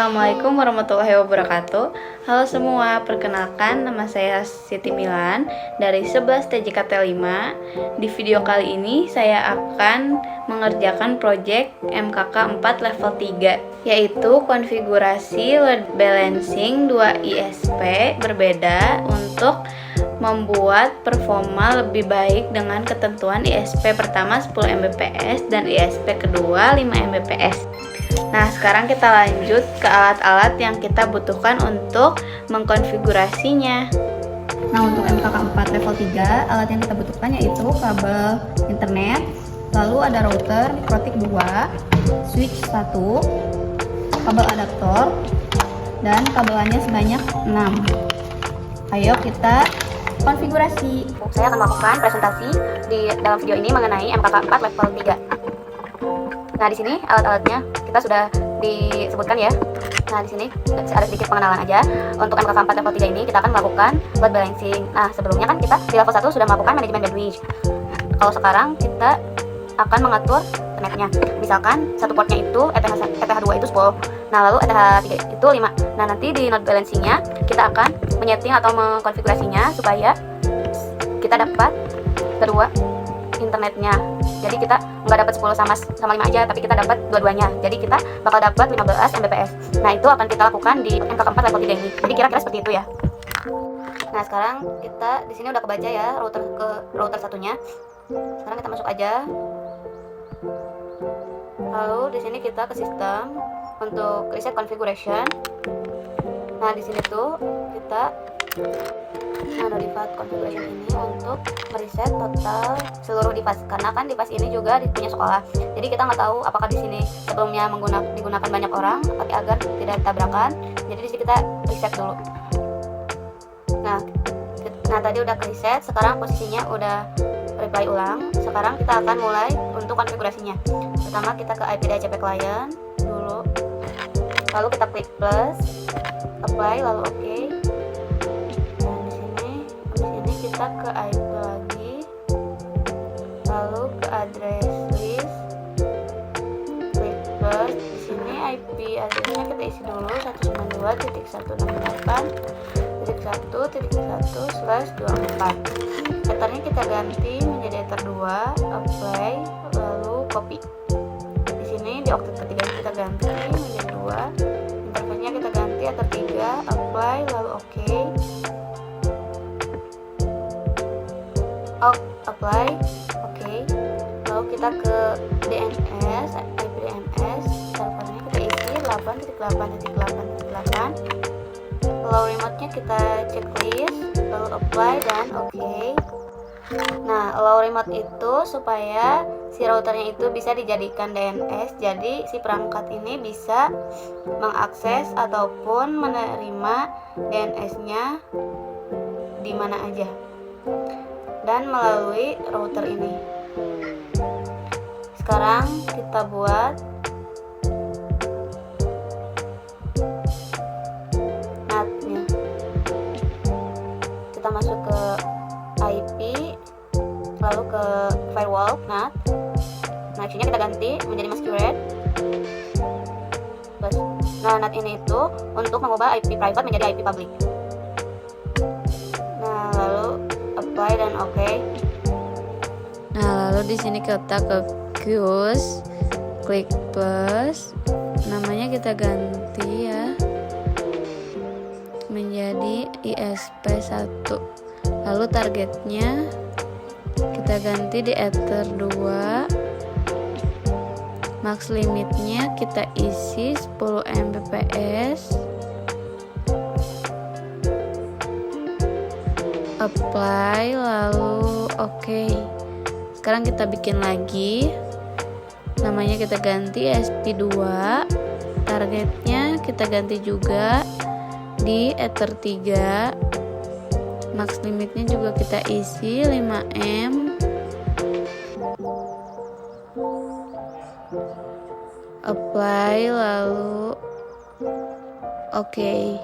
Assalamualaikum warahmatullahi wabarakatuh. Halo semua, perkenalkan nama saya Siti Milan dari 11 TJKT 5. Di video kali ini saya akan mengerjakan proyek MKK 4 level 3, yaitu konfigurasi load balancing 2 ISP berbeda untuk membuat performa lebih baik dengan ketentuan ISP pertama 10 Mbps dan ISP kedua 5 Mbps. Nah, sekarang kita lanjut ke alat-alat yang kita butuhkan untuk mengkonfigurasinya. Nah, untuk MKK 4 level 3, alat yang kita butuhkan yaitu kabel internet, lalu ada router mikrotik 2, switch 1, kabel adaptor, dan kabelannya sebanyak 6. Ayo kita konfigurasi. Saya akan melakukan presentasi di dalam video ini mengenai MKK 4 level 3. Nah, di sini alat-alatnya kita sudah disebutkan ya. Nah, di sini ada sedikit pengenalan aja. Untuk MKK 4 level 3 ini kita akan melakukan load balancing. Nah, sebelumnya kan kita di level 1 sudah melakukan manajemen bandwidth. Kalau sekarang kita akan mengatur internetnya. Misalkan satu portnya itu ETH2 itu 10. Nah, lalu ETH3 itu 5. Nah, nanti di load balancingnya kita akan menyeting atau mengkonfigurasinya supaya kita dapat kedua internetnya. Jadi kita nggak dapat 10 sama 5 aja, tapi kita dapat dua-duanya. Jadi kita bakal dapat 15 Mbps. Nah, itu akan kita lakukan di MKK 4 level 3 ini. Jadi kira-kira seperti itu ya. Nah, sekarang kita di sini udah kebaca ya router satunya. Sekarang kita masuk aja. Lalu di sini kita ke sistem untuk reset configuration. Nah, di sini tuh kita ada device configuration ini untuk mereset total seluruh device, karena kan device ini juga punya sekolah. Jadi kita nggak tahu apakah di sini sebelumnya digunakan banyak orang, tapi agar tidak tabrakan. Jadi di sini kita reset dulu. Nah tadi udah reset, sekarang posisinya udah reply ulang. Sekarang kita akan mulai untuk konfigurasinya. Pertama kita ke IP DHCP client dulu, lalu kita klik plus, apply, lalu oke. Kita ke IP lagi, lalu ke address list, klik plus. Di sini IP addressnya kita isi dulu 192.168.1.1/24. Ethernya kita ganti menjadi ether 2, apply, lalu copy. Di sini di oktet ketiga kita ganti menjadi 2. Interface-nya kita ganti ether 3, apply, lalu oke. Apply, oke. Lalu kita ke DNS, IP DNS, servernya kita isi 8.8.8.8. Lalu remote-nya kita checklist, lalu apply dan oke. Nah, allow remote itu supaya si routernya itu bisa dijadikan DNS, jadi si perangkat ini bisa mengakses ataupun menerima DNS-nya di mana aja dan melalui router ini. Sekarang kita buat NAT-nya. Kita masuk ke IP, lalu ke firewall NAT. Nah, nya kita ganti menjadi masquerade. Nah, NAT ini itu untuk mengubah IP private menjadi IP public. Nah, lalu apply dan oke. Nah, lalu di sini kita ke queues, klik plus, namanya kita ganti ya menjadi ISP1. Lalu targetnya kita ganti di ether 2. Max limitnya kita isi 10 Mbps. Apply, lalu oke. Sekarang kita bikin lagi, namanya kita ganti SP2. Targetnya kita ganti juga di ether 3. Max limitnya juga kita isi 5M. Apply, lalu oke.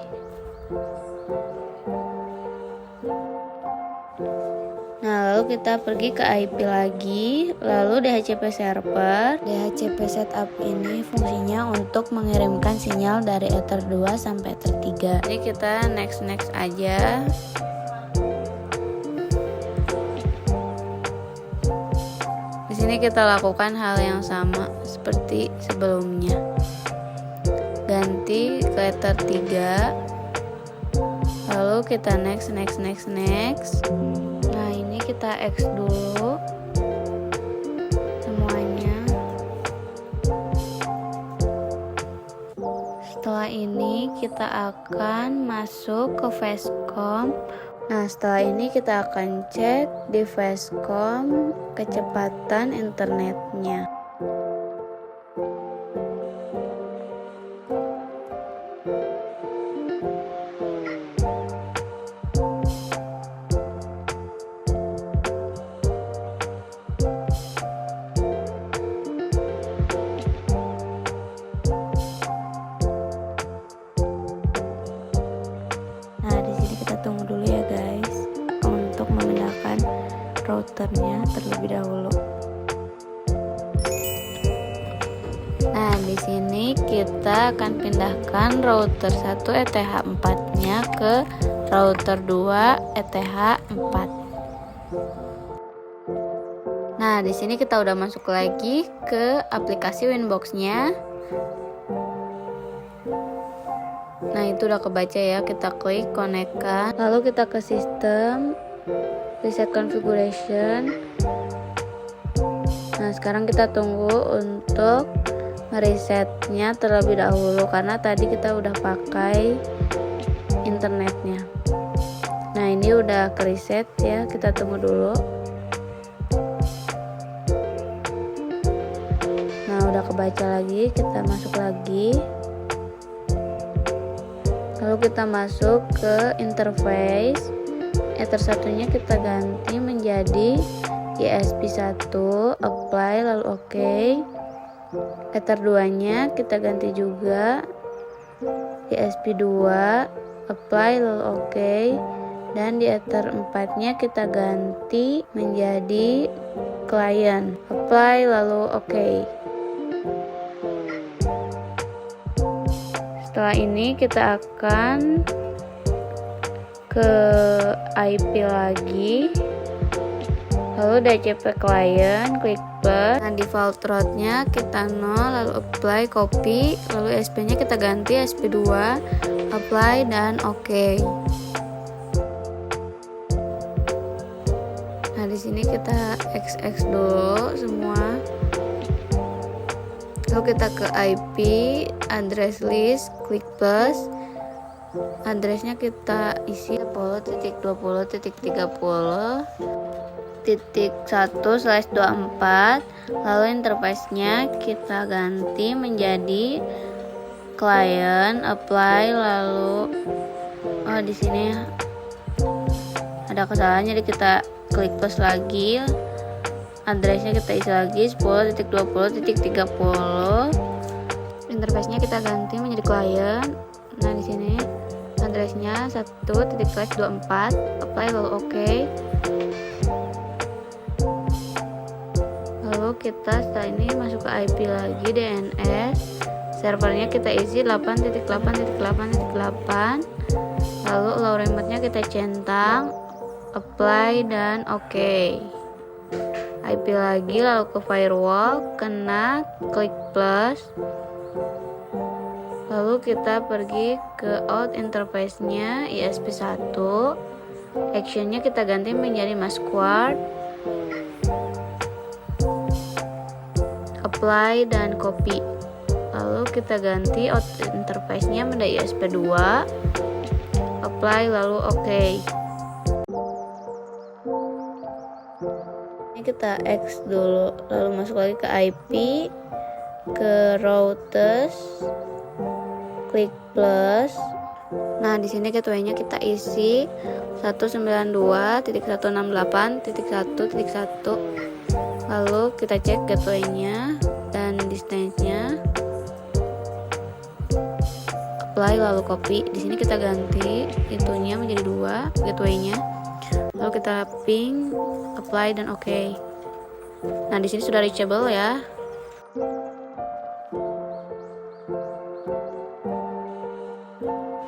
Nah, lalu kita pergi ke IP lagi, lalu DHCP server. DHCP setup ini fungsinya untuk mengirimkan sinyal dari Ether 2 sampai Ether 3. Jadi kita next aja. Di sini kita lakukan hal yang sama seperti sebelumnya. Ganti ke Ether 3. Lalu kita next. Nah, ini kita X dulu semuanya. Setelah ini kita akan masuk ke Facecom. Nah, setelah ini kita akan cek di Facecom kecepatan internetnya. Nah, di sini kita tunggu dulu ya guys, untuk memindahkan routernya terlebih dahulu. Nah, di sini kita akan pindahkan router 1 ETH4-nya ke router 2 ETH4. Nah, di sini kita udah masuk lagi ke aplikasi Winbox-nya. Nah, itu udah kebaca ya, kita klik konekkan. Lalu kita ke sistem, reset configuration. Nah, sekarang kita tunggu untuk meresetnya terlebih dahulu karena tadi kita udah pakai internetnya. Nah, ini udah ke reset ya, kita tunggu dulu. Nah, udah kebaca lagi, kita masuk lagi. Lalu kita masuk ke interface. Ether 1-nya kita ganti menjadi ESP1, apply lalu OK. Ether 2-nya kita ganti juga ESP2, apply lalu OK. Dan di Ether 4-nya kita ganti menjadi client, apply lalu OK. Setelah ini kita akan ke IP lagi, lalu DHCP client, klik plus. Nah, default route-nya kita 0, lalu apply, copy, lalu SP-nya kita ganti SP2, apply dan OK. Nah, di sini kita XX dulu semua. Lalu kita ke IP, address list, klik plus. Addressnya kita isi 10.20.30.1/24. Lalu interface-nya kita ganti menjadi client, apply, lalu di sini ada kesalahan, jadi kita klik plus lagi. Addressnya kita isi lagi 10.20.30. Interface-nya kita ganti menjadi client. Nah, di sini addressnya 1.24, apply lalu OK. Lalu kita setelah ini masuk ke IP lagi, DNS. Servernya kita isi 8.8.8.8. Lalu allow remote-nya kita centang, apply dan OK. IP lagi, lalu ke firewall, kena, klik plus. Lalu kita pergi ke out interface-nya ESP1. Action-nya kita ganti menjadi masquerade, apply dan copy. Lalu kita ganti out interface-nya menjadi ESP2, apply lalu OK. Kita X dulu, lalu masuk lagi ke IP, ke routers, klik plus. Nah, di sini gateway-nya kita isi 192.168.1.1. Lalu kita cek gateway-nya dan distance-nya, apply lalu copy. Di sini kita ganti itunya menjadi 2 gateway-nya. Lalu kita ping, apply dan oke. Nah, di sini sudah reachable ya.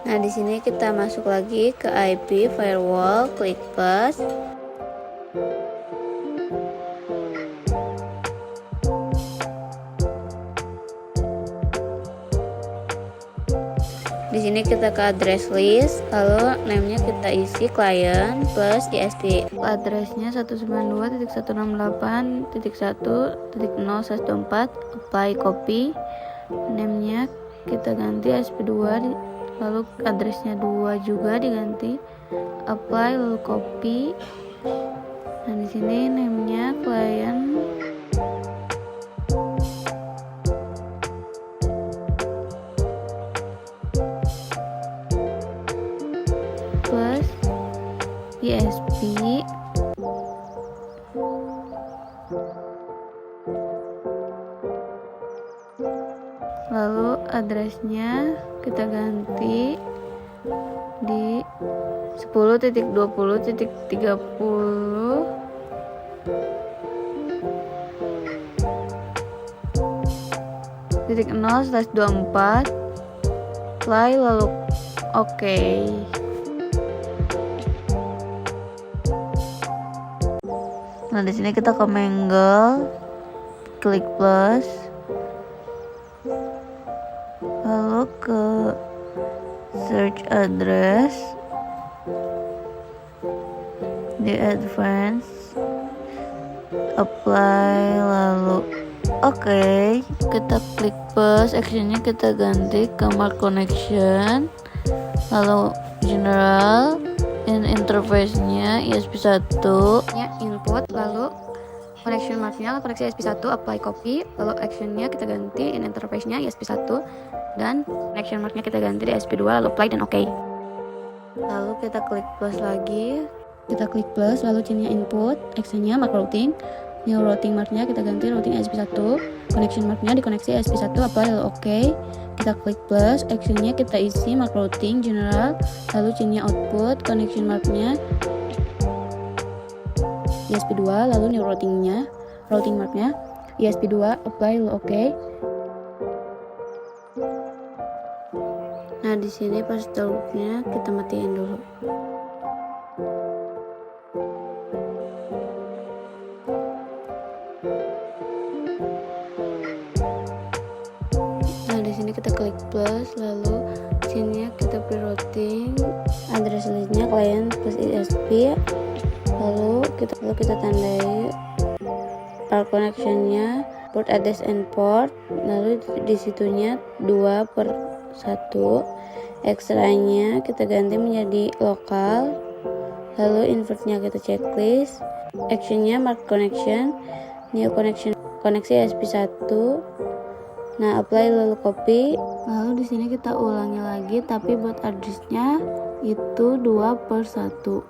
Nah, di sini kita masuk lagi ke IP firewall, klik plus. Di sini kita ke address list, lalu name-nya kita isi client plus ISP. Addressnya 192.168.1.0/24, apply copy. Name-nya kita ganti ISP2, lalu addressnya 2 juga diganti, apply lalu copy. Nah, di sini name-nya client plus ISP, lalu addressnya kita ganti di 10.20.30.0/24, apply lalu oke. Nah, di sini kita ke Mangle, klik plus, lalu ke search address di advance, apply lalu oke. Kita klik plus, actionnya kita ganti ke mark connection, lalu general, interface-nya ISP1 ya, input, lalu connection mark-nya koneksi ISP1, apply copy, lalu action-nya kita ganti in interface-nya ISP1 dan connection mark-nya kita ganti di ISP2, lalu apply dan oke. Lalu kita klik plus lagi, kita klik plus lalu chain-nya input, action-nya mark routing, new routing mark-nya kita ganti routing ISP1, connection mark-nya dikoneksi ISP1, apply lalu oke. Kita klik plus, actionnya kita isi mark routing general, lalu chainnya output, connection marknya ISP2, lalu new routing marknya ISP2, apply lalu oke. Nah, di sini pas loopnya kita matiin dulu. Kita klik plus, lalu sini kita pre-routing, address listnya client plus ISP, lalu kita tandai port connectionnya port address and port, lalu disitunya 2/1, extra-nya kita ganti menjadi lokal, lalu invertnya kita checklist, actionnya mark connection, new connection koneksi ISP1. Nah, apply lalu copy. Lalu di sini kita ulangi lagi, tapi buat addressnya itu 2/1.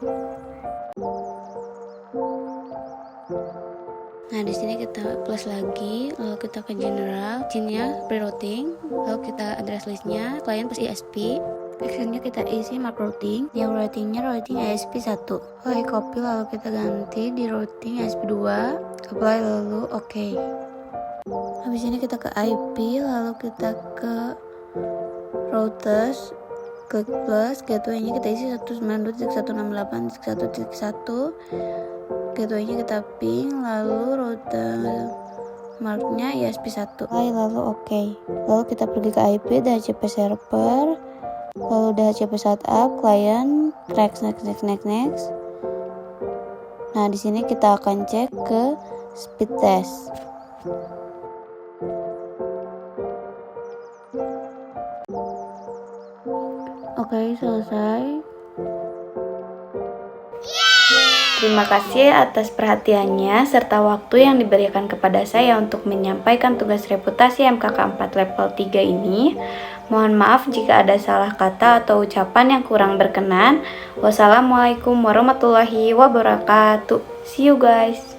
Nah, di sini kita plus lagi, lalu kita ke general, chainnya pre-routing, lalu kita address listnya client plus ISP, actionnya kita isi mark routing, new routingnya routing ISP1, apply copy lalu kita ganti di routing ISP2, apply lalu oke. Habis ini kita ke IP, lalu kita ke routers, klik plus, gateway-nya kita isi 192.168.1.1, gateway-nya kita ping, lalu router marknya ISP1, lalu oke. Lalu kita pergi ke IP, DHCP server, lalu DHCP setup, client, next. Nah, di sini kita akan cek ke speed test. Oke, selesai. Terima kasih atas perhatiannya serta waktu yang diberikan kepada saya untuk menyampaikan tugas reputasi MKK 4 level 3 ini. Mohon maaf jika ada salah kata atau ucapan yang kurang berkenan. Wassalamualaikum warahmatullahi wabarakatuh. See you guys.